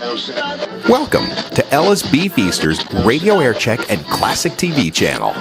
Welcome to Ella's Beefeaster's Radio Air Check and Classic TV channel.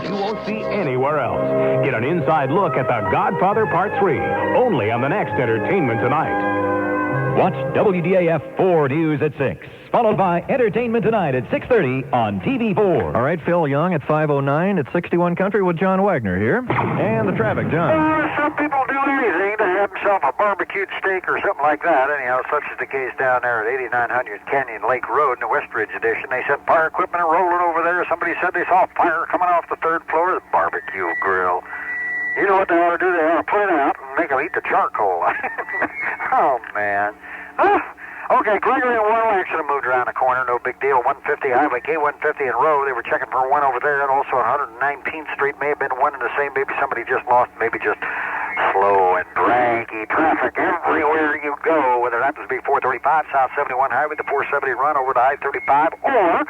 You won't see anywhere else. Get an inside look at The Godfather Part 3, only on the next Entertainment Tonight. Watch WDAF 4 News at 6, followed by Entertainment Tonight at 6:30 on TV4. All right, Phil Young at 5:09 at 61 Country with John Wagner here. And the traffic, John. Some people do anything to have themselves a barbecued steak or something like that. Anyhow, such is the case down there at 8900 Canyon Lake Road in the Westridge Edition. They said fire equipment rolling over there. Somebody said they saw fire coming off the third floor of the barbecue grill. You know what they ought to do? They ought to put it out and make them eat the charcoal. Oh, man. Okay, Gregory and Warren accident moved around the corner. No big deal. 150 Highway, K150 in Row. They were checking for one over there, and also 119th Street. May have been one and the same. Maybe somebody just lost. Maybe just slow and draggy traffic everywhere you go, whether it happens to be 435 South 71 Highway, the 470 run over to I-35, or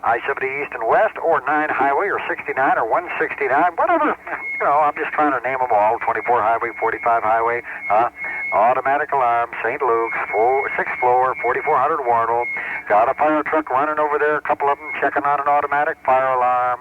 I-70 East and West, or 9 Highway, or 69, or 169, whatever. You know, I'm just trying to name them all. 24 Highway, 45 Highway, automatic alarm, St. Luke's, 6th floor, 4400 Wardle. Got a fire truck running over there, a couple of them checking on an automatic fire alarm.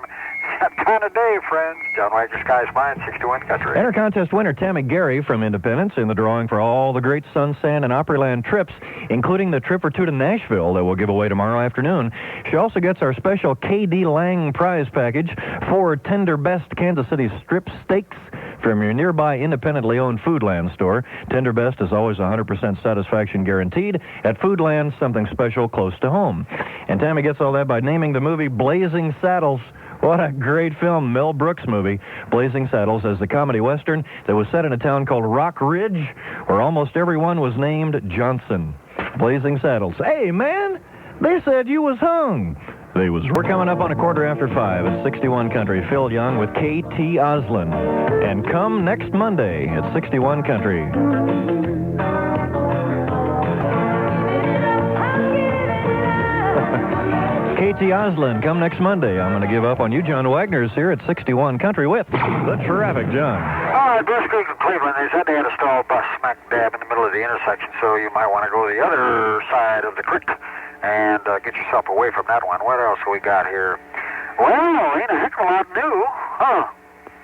That kind of day, friends. John Wagner, Sky's Mine, 61 Country. Enter contest winner Tammy Gary from Independence in the drawing for all the great Sun, Sand, and Opryland trips, including the trip or two to Nashville that we'll give away tomorrow afternoon. She also gets our special K.D. Lang prize package for Tender Best Kansas City strip steaks from your nearby independently owned Foodland store. Tender Best is always 100% satisfaction guaranteed. At Foodland, something special close to home. And Tammy gets all that by naming the movie Blazing Saddles. What a great film, Mel Brooks movie, Blazing Saddles, as the comedy western that was set in a town called Rock Ridge, where almost everyone was named Johnson. Blazing Saddles. Hey, man, they said you was hung. We're coming up on 5:15 at 61 Country. Phil Young with K.T. Oslin. And come next Monday at 61 Country. K.T. Oslin, come next Monday. I'm going to give up on you. John Wagner's here at 61 Country with the traffic, John. All right, Bruce Creek and Cleveland, they said they had a stalled bus smack dab in the middle of the intersection, so you might want to go to the other side of the creek and get yourself away from that one. What else we got here? Well, ain't a heck of a lot new.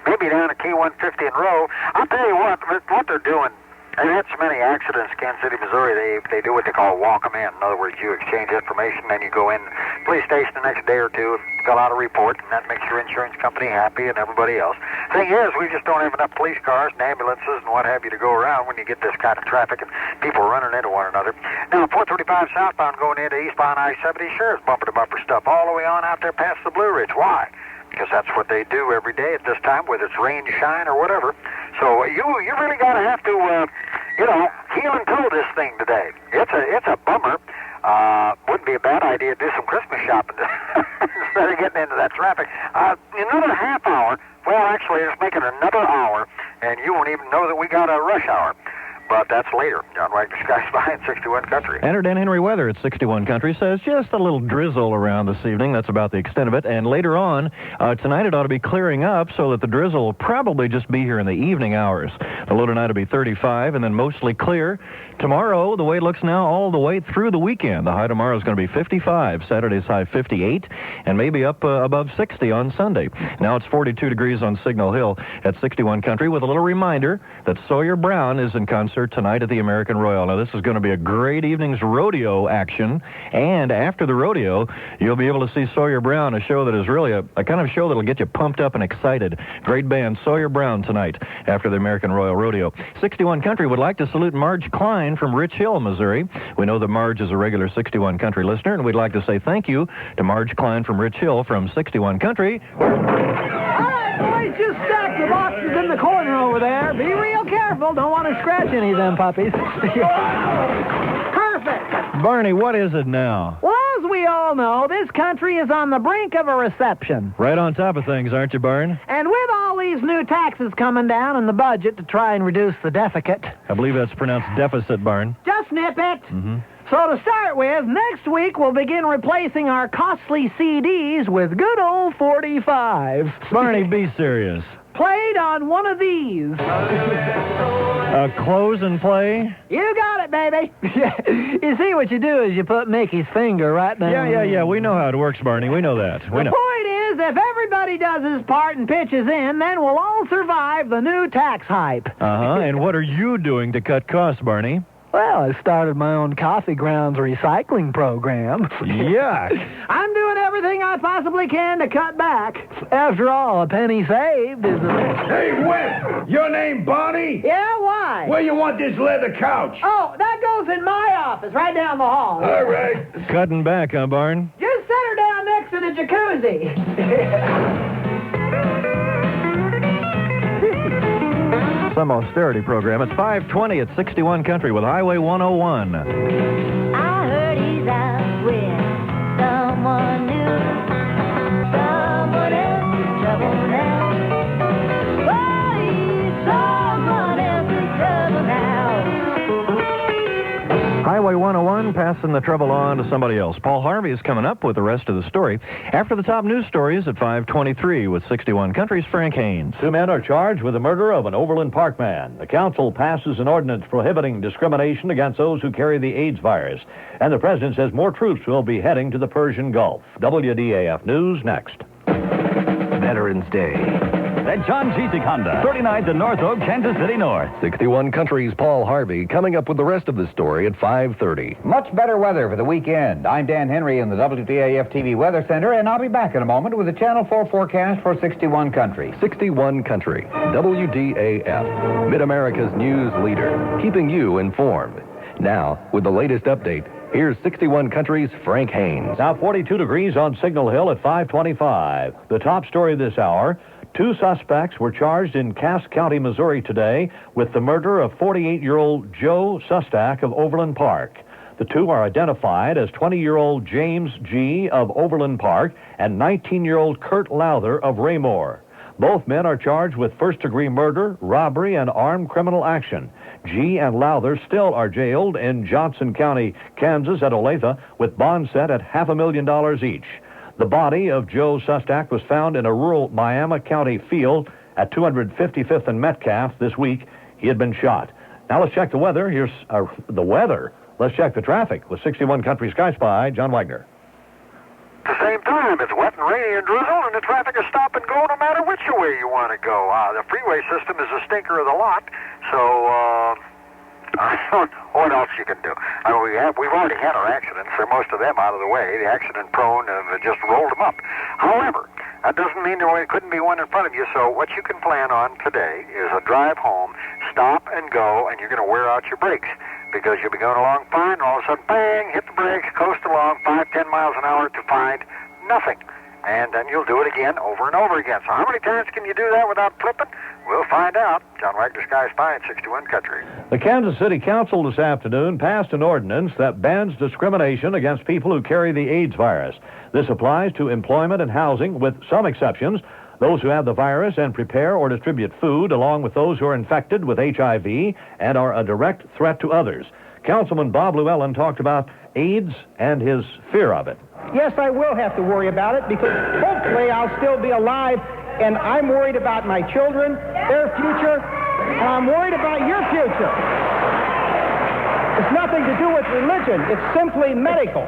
Maybe down at K150 in Row. I'll tell you what they're doing. They've had so many accidents in Kansas City, Missouri, they do what they call walk them in. In other words, you exchange information, then you go in police station the next day or two, fill out a report, and that makes your insurance company happy and everybody else. Thing is, we just don't have enough police cars and ambulances and what have you to go around when you get this kind of traffic and people running into one another. Now, 435 southbound going into eastbound I-70, sure, it's bumper-to-bumper stuff all the way on out there past the Blue Ridge. Why? Because that's what they do every day at this time, whether it's rain, shine, or whatever. So you really got to have to, heel and toe this thing today. It's a bummer. Wouldn't be a bad idea to do some Christmas shopping instead of getting into that traffic. Another half hour, well, actually, just make it another hour, and you won't even know that we got a rush hour. But that's later. John Wagner, Sky's Behind, 61 Country. Enter Dan Henry weather at 61 Country says just a little drizzle around this evening. That's about the extent of it. And later on, tonight it ought to be clearing up so that the drizzle will probably just be here in the evening hours. The low tonight will be 35 and then mostly clear. Tomorrow, the way it looks now, all the way through the weekend. The high tomorrow is going to be 55. Saturday's high 58 and maybe up above 60 on Sunday. Now it's 42 degrees on Signal Hill at 61 Country with a little reminder that Sawyer Brown is in concert tonight at the American Royal. Now, this is going to be a great evening's rodeo action, and after the rodeo, you'll be able to see Sawyer Brown, a show that is really a kind of show that'll get you pumped up and excited. Great band, Sawyer Brown, tonight after the American Royal Rodeo. 61 Country would like to salute Marge Klein from Rich Hill, Missouri. We know that Marge is a regular 61 Country listener, and we'd like to say thank you to Marge Klein from Rich Hill from 61 Country. All right, boys, just stack the boxes in the corner over there. Be real careful. Don't want to scratch any of them puppies. Perfect. Barney, what is it now? Well, as we all know, this country is on the brink of a recession. Right on top of things, aren't you, Barn? And with all these new taxes coming down in the budget to try and reduce the deficit. I believe that's pronounced deficit, Barn. Just nip it. Mm-hmm. So to start with, next week we'll begin replacing our costly CDs with good old 45s. Barney, be serious. played on one of these. Close and play? You got it, baby. You see, what you do is you put Mickey's finger right there. Yeah. We know how it works, Barney. We know that. The point is, if everybody does his part and pitches in, then we'll all survive the new tax hype. And what are you doing to cut costs, Barney? Well, I started my own coffee grounds recycling program. Yuck. I'm doing everything I possibly can to cut back. After all, a penny saved is a... Hey, Wes, your name Bonnie? Yeah, why? Where you want this leather couch? Oh, that goes in my office, right down the hall. All right. Cutting back, huh, Barn? Just set her down next to the jacuzzi. Some austerity program. It's 5:20 at 61 Country with Highway 101. I heard he's out with someone new. Someone else in trouble now. Oh, he's someone else in trouble now. Highway 101, passing the trouble on to somebody else. Paul Harvey is coming up with the rest of the story after the top news stories at 5:23 with 61 Country's Frank Haynes. 2 men are charged with the murder of an Overland Park man. The council passes an ordinance prohibiting discrimination against those who carry the AIDS virus. And the president says more troops will be heading to the Persian Gulf. WDAF News next. Veterans Day. At John Ciesick Honda, 39th and North Oak, Kansas City North. 61 Country's Paul Harvey coming up with the rest of the story at 5:30. Much better weather for the weekend. I'm Dan Henry in the WDAF TV Weather Center, and I'll be back in a moment with a Channel 4 forecast for 61 Country. 61 Country, WDAF, Mid-America's news leader, keeping you informed. Now, with the latest update, here's 61 Country's Frank Haynes. Now 42 degrees on Signal Hill at 5:25. The top story this hour: 2 suspects were charged in Cass County, Missouri today with the murder of 48-year-old Joe Sustak of Overland Park. The 2 are identified as 20-year-old James G. of Overland Park and 19-year-old Kurt Lowther of Raymore. Both men are charged with first-degree murder, robbery, and armed criminal action. G. and Lowther still are jailed in Johnson County, Kansas at Olathe with bonds set at $500,000 each. The body of Joe Sustak was found in a rural Miami County field at 255th and Metcalf this week. He had been shot. Now let's check the weather. Here's the weather. Let's check the traffic with 61 Country Sky Spy, John Wagner. At the same time, it's wet and rainy and drizzle, and the traffic is stop and go no matter which way you want to go. The freeway system is the stinker of the lot, so I don't know what else you can do. We've already had our accidents. They're most of them out of the way. The accident-prone have just rolled them up. However, that doesn't mean there couldn't be one in front of you, so what you can plan on today is a drive home, stop and go, and you're going to wear out your brakes because you'll be going along fine, and all of a sudden, bang, hit the brakes, coast along 5-10 miles an hour to find nothing. And then you'll do it again over and over again. So how many times can you do that without flipping? We'll find out. John Wagner, Sky Spy at 61 Country. The Kansas City Council this afternoon passed an ordinance that bans discrimination against people who carry the AIDS virus. This applies to employment and housing, with some exceptions. Those who have the virus and prepare or distribute food, along with those who are infected with HIV and are a direct threat to others. Councilman Bob Llewellyn talked about AIDS and his fear of it. Yes, I will have to worry about it because hopefully I'll still be alive, and I'm worried about my children, their future, and I'm worried about your future. It's nothing to do with religion. It's simply medical.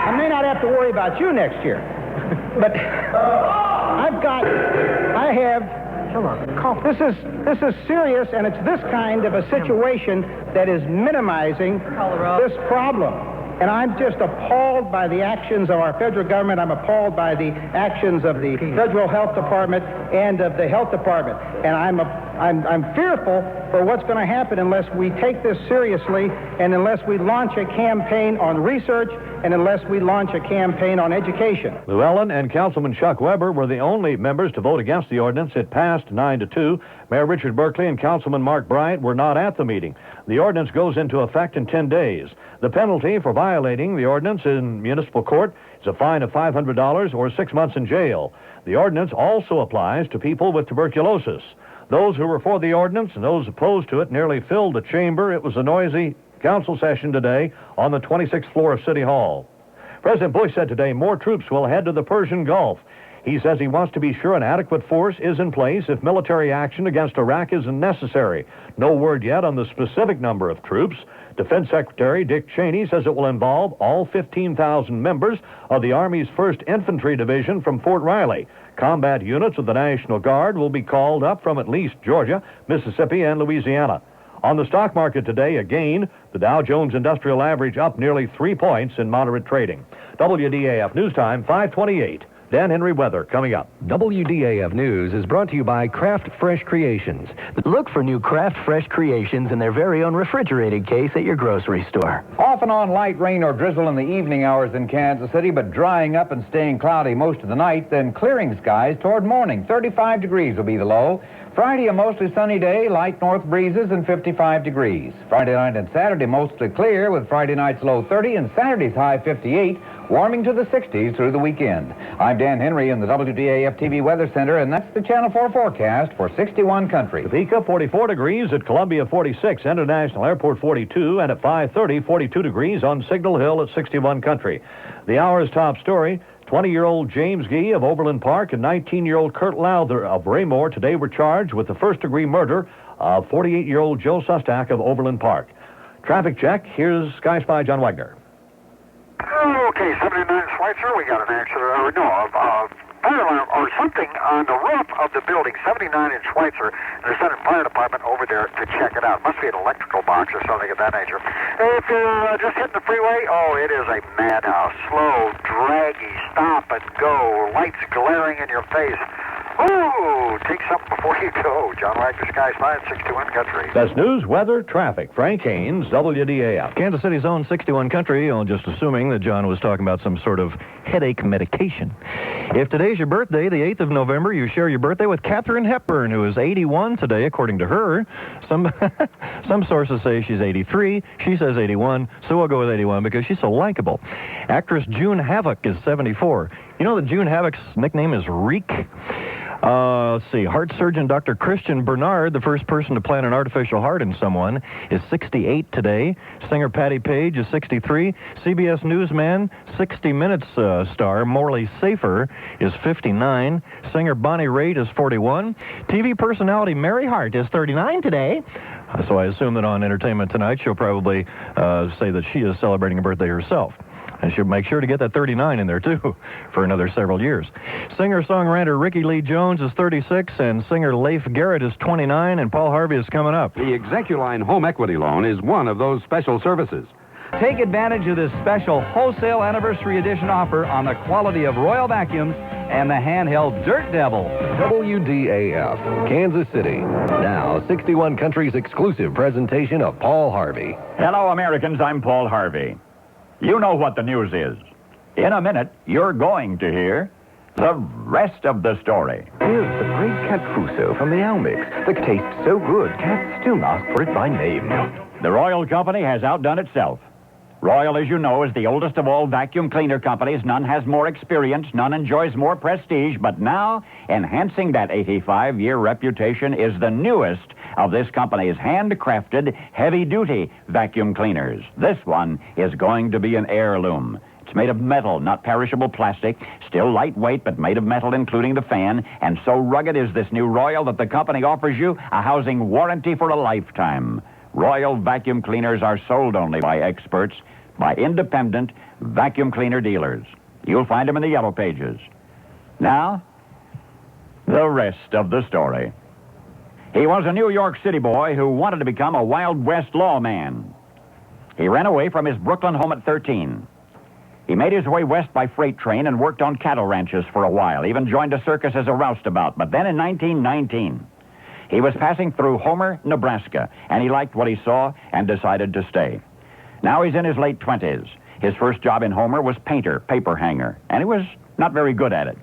I may not have to worry about you next year, but This is serious, and it's this kind of a situation that is minimizing this problem. And I'm just appalled by the actions of our federal government. I'm appalled by the actions of the Federal Health Department and of the Health Department. And I'm fearful for what's going to happen unless we take this seriously and unless we launch a campaign on research and unless we launch a campaign on education. Llewellyn and Councilman Chuck Weber were the only members to vote against the ordinance. It passed 9-2. Mayor Richard Berkeley and Councilman Mark Bryant were not at the meeting. The ordinance goes into effect in 10 days. The penalty for violating the ordinance in municipal court is a fine of $500 or 6 months in jail. The ordinance also applies to people with tuberculosis. Those who were for the ordinance and those opposed to it nearly filled the chamber. It was a noisy council session today on the 26th floor of City Hall. President Bush said today more troops will head to the Persian Gulf. He says he wants to be sure an adequate force is in place if military action against Iraq is necessary. No word yet on the specific number of troops. Defense Secretary Dick Cheney says it will involve all 15,000 members of the Army's 1st Infantry Division from Fort Riley. Combat units of the National Guard will be called up from at least Georgia, Mississippi, and Louisiana. On the stock market today, again, the Dow Jones Industrial Average up nearly 3 points in moderate trading. WDAF News Time, 5:28. Dan Henry weather coming up. WDAF News is brought to you by Kraft Fresh Creations. Look for new Kraft Fresh Creations in their very own refrigerated case at your grocery store. Off and on light rain or drizzle in the evening hours in Kansas City, but drying up and staying cloudy most of the night, then clearing skies toward morning. 35 degrees will be the low. Friday, a mostly sunny day, light north breezes, and 55 degrees. Friday night and Saturday, mostly clear, with Friday night's low 30 and Saturday's high 58, warming to the 60s through the weekend. I'm Dan Henry in the WDAF TV Weather Center, and that's the Channel 4 forecast for 61 countries. Topeka, 44 degrees, at Columbia, 46, International Airport, 42, and at 5:30, 42 degrees on Signal Hill at 61 country. The hour's top story, 20-year-old James Gee of Overland Park and 19-year-old Kurt Lowther of Raymore today were charged with the first-degree murder of 48-year-old Joe Sustak of Overland Park. Traffic check, here's Sky Spy John Wagner. Okay, 79 Schweitzer, we got an accident, fire alarm or something on the roof of the building, 79 in Schweitzer. They're sending fire department over there to check it out. Must be an electrical box or something of that nature. If you're just hitting the freeway, it is a madhouse. Slow, draggy, stop and go, lights glaring in your face. Ooh, take something before you go. John Wagner, Sky Spy, 61 country. That's news, weather, traffic. Frank Haynes, WDAF. Kansas City's own 61 country, just assuming that John was talking about some sort of headache medication. If today's your birthday, the 8th of November, you share your birthday with Katharine Hepburn, who is 81 today, according to her. Some sources say she's 83. She says 81, so we'll go with 81 because she's so likable. Actress June Havoc is 74. You know that June Havoc's nickname is Reek? Let's see. Heart surgeon Dr. Christian Bernard, the first person to plant an artificial heart in someone, is 68 today. Singer Patti Page is 63. CBS Newsman, 60 Minutes star Morley Safer is 59. Singer Bonnie Raitt is 41. TV personality Mary Hart is 39 today. So I assume that on Entertainment Tonight, she'll probably say that she is celebrating a birthday herself. And she'll make sure to get that 39 in there, too, for another several years. Singer-songwriter Ricky Lee Jones is 36, and singer Leif Garrett is 29, and Paul Harvey is coming up. The Execuline Home Equity Loan is one of those special services. Take advantage of this special wholesale anniversary edition offer on the quality of Royal vacuums and the handheld Dirt Devil. WDAF, Kansas City. Now, 61 Countries exclusive presentation of Paul Harvey. Hello, Americans. I'm Paul Harvey. You know what the news is. In a minute, you're going to hear the rest of the story. Here's the great cat Crusoe from the Owl Mix that tastes so good, cats still ask for it by name. The Royal Company has outdone itself. Royal, as you know, is the oldest of all vacuum cleaner companies. None has more experience, none enjoys more prestige, but now, enhancing that 85-year reputation is the newest of this company's handcrafted, heavy-duty vacuum cleaners. This one is going to be an heirloom. It's made of metal, not perishable plastic, still lightweight, but made of metal, including the fan, and so rugged is this new Royal that the company offers you a housing warranty for a lifetime. Royal vacuum cleaners are sold only by experts, by independent vacuum cleaner dealers. You'll find them in the yellow pages. Now, the rest of the story. He was a New York City boy who wanted to become a Wild West lawman. He ran away from his Brooklyn home at 13. He made his way west by freight train and worked on cattle ranches for a while, even joined a circus as a roustabout. But then in 1919, he was passing through Homer, Nebraska, and he liked what he saw and decided to stay. Now he's in his late 20s. His first job in Homer was painter, paper hanger, and he was not very good at it.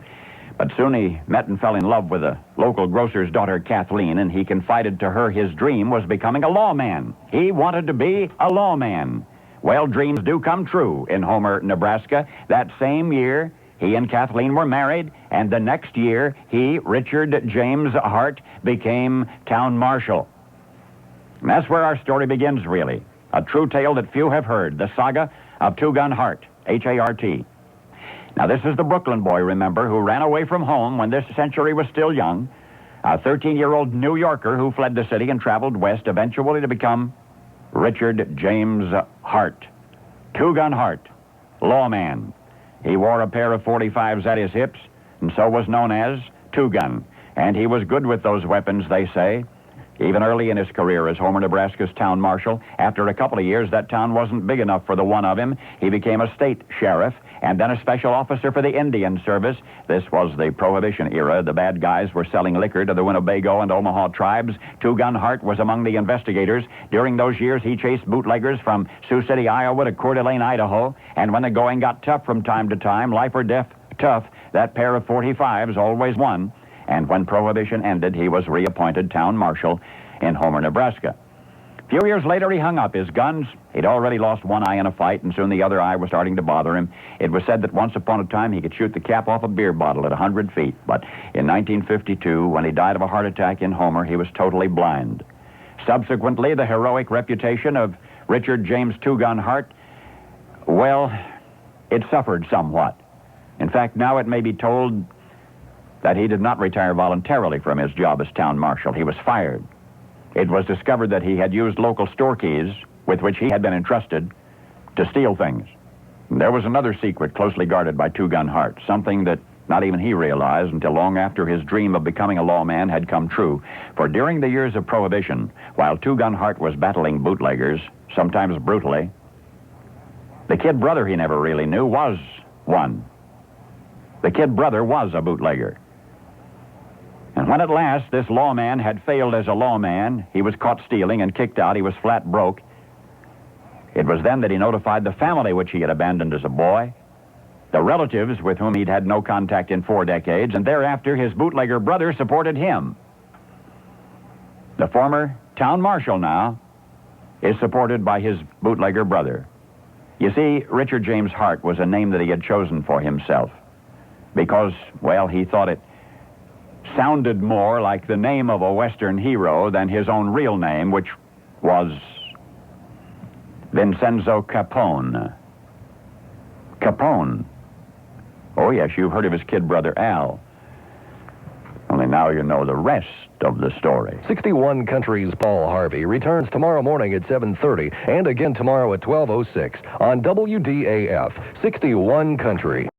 But soon he met and fell in love with a local grocer's daughter, Kathleen, and he confided to her his dream was becoming a lawman. He wanted to be a lawman. Well, dreams do come true in Homer, Nebraska. That same year, he and Kathleen were married, and the next year, he, Richard James Hart, became town marshal. And that's where our story begins, really. A true tale that few have heard, the saga of Two Gun Hart. H-A-R-T. Now, this is the Brooklyn boy, remember, who ran away from home when this century was still young. A 13-year-old New Yorker who fled the city and traveled west, eventually to become Richard James Hart. Two-Gun Hart, lawman. He wore a pair of .45s at his hips, and so was known as Two-Gun. And he was good with those weapons, they say. Even early in his career as Homer, Nebraska's town marshal, after a couple of years, that town wasn't big enough for the one of him. He became a state sheriff and then a special officer for the Indian Service. This was the Prohibition era. The bad guys were selling liquor to the Winnebago and Omaha tribes. Two-Gun Hart was among the investigators. During those years, he chased bootleggers from Sioux City, Iowa to Coeur d'Alene, Idaho. And when the going got tough from time to time, life or death tough, that pair of .45s always won. And when Prohibition ended, he was reappointed town marshal in Homer, Nebraska. A few years later, he hung up his guns. He'd already lost one eye in a fight, and soon the other eye was starting to bother him. It was said that once upon a time he could shoot the cap off a beer bottle at 100 feet. But in 1952, when he died of a heart attack in Homer, he was totally blind. Subsequently, the heroic reputation of Richard James Two-Gun Hart, well, it suffered somewhat. In fact, now it may be told that he did not retire voluntarily from his job as town marshal. He was fired. It was discovered that he had used local store keys with which he had been entrusted to steal things. And there was another secret closely guarded by Two-Gun Hart, something that not even he realized until long after his dream of becoming a lawman had come true. For during the years of Prohibition, while Two-Gun Hart was battling bootleggers, sometimes brutally, the kid brother he never really knew was one. The kid brother was a bootlegger. And when at last this lawman had failed as a lawman, he was caught stealing and kicked out, he was flat broke, it was then that he notified the family which he had abandoned as a boy, the relatives with whom he'd had no contact in 4 decades, and thereafter his bootlegger brother supported him. The former town marshal now is supported by his bootlegger brother. You see, Richard James Hart was a name that he had chosen for himself because, well, he thought it sounded more like the name of a Western hero than his own real name, which was Vincenzo Capone. Capone. Oh, yes, you've heard of his kid brother, Al. Only now you know the rest of the story. 61 Countries' Paul Harvey returns tomorrow morning at 7:30 and again tomorrow at 12:06 on WDAF, 61 Countries.